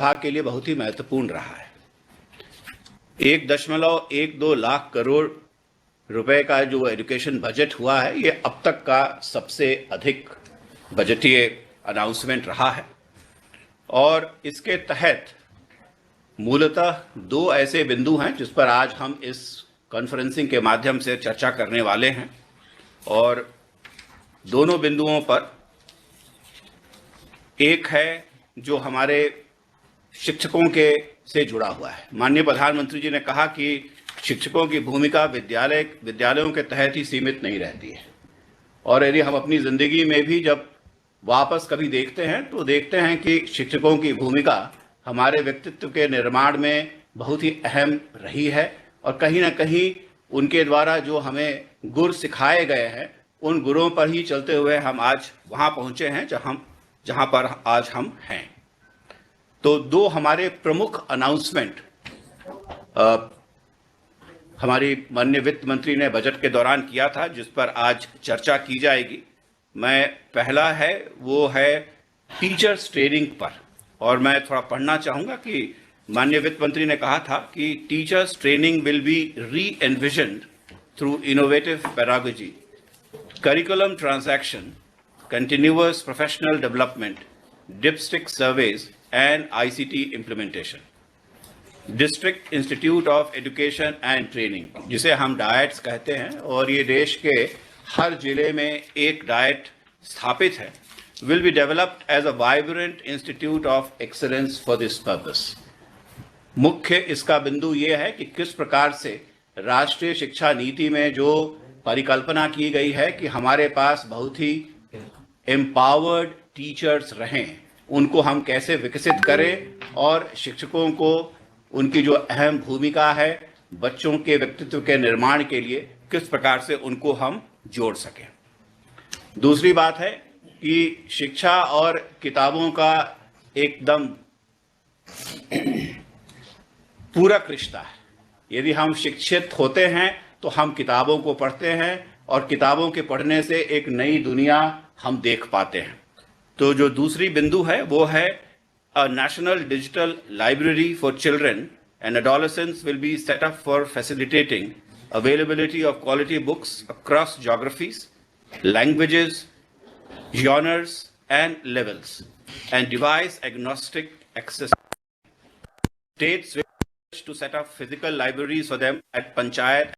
विभाग के लिए बहुत ही महत्वपूर्ण रहा है। 1.12 लाख करोड़ रुपए का जो एजुकेशन बजट हुआ है, ये अब तक का सबसे अधिक बजटीय अनाउंसमेंट रहा है और इसके तहत मूलतः दो ऐसे बिंदु हैं जिस पर आज हम इस कॉन्फ्रेंसिंग के माध्यम से चर्चा करने वाले हैं और दोनों बिंदुओं पर एक है जो हमारे शिक्षकों के से जुड़ा हुआ है। माननीय प्रधानमंत्री जी ने कहा कि शिक्षकों की भूमिका विद्यालयों के तहत ही सीमित नहीं रहती है और यदि हम अपनी जिंदगी में भी जब वापस कभी देखते हैं तो देखते हैं कि शिक्षकों की भूमिका हमारे व्यक्तित्व के निर्माण में बहुत ही अहम रही है और कहीं ना कहीं उनके द्वारा जो हमें गुर सिखाए गए हैं उन गुरों पर ही चलते हुए हम आज वहाँ पहुँचे हैं जहाँ पर आज हम हैं। तो दो हमारे प्रमुख अनाउंसमेंट हमारी माननीय वित्त मंत्री ने बजट के दौरान किया था जिस पर आज चर्चा की जाएगी। मैं पहला है वो है टीचर्स ट्रेनिंग पर और मैं थोड़ा पढ़ना चाहूँगा कि माननीय वित्त मंत्री ने कहा था कि teachers training will be re envisioned through innovative pedagogy, curriculum transaction, continuous professional development, dipstick surveys and ICT implementation. District Institute of Education and Training, जिसे हम डायट्स कहते हैं और ये देश के हर जिले में एक डायट स्थापित है, will be developed as a vibrant institute of excellence for this purpose. मुख्य इसका बिंदु ये है कि किस प्रकार से राष्ट्रीय शिक्षा नीति में जो परिकल्पना की गई है कि हमारे पास बहुत ही एम्पावर्ड टीचर्स रहें, उनको हम कैसे विकसित करें और शिक्षकों को उनकी जो अहम भूमिका है बच्चों के व्यक्तित्व के निर्माण के लिए किस प्रकार से उनको हम जोड़ सकें। दूसरी बात है कि शिक्षा और किताबों का एकदम पूरक रिश्ता है। यदि हम शिक्षित होते हैं तो हम किताबों को पढ़ते हैं और किताबों के पढ़ने से एक नई दुनिया हम देख पाते हैं। तो जो दूसरी बिंदु है वो है a national digital library for children and adolescents will be set up for facilitating availability of quality books across geographies, languages, genres and levels and device agnostic access. States wish to set up physical libraries for them at panchayat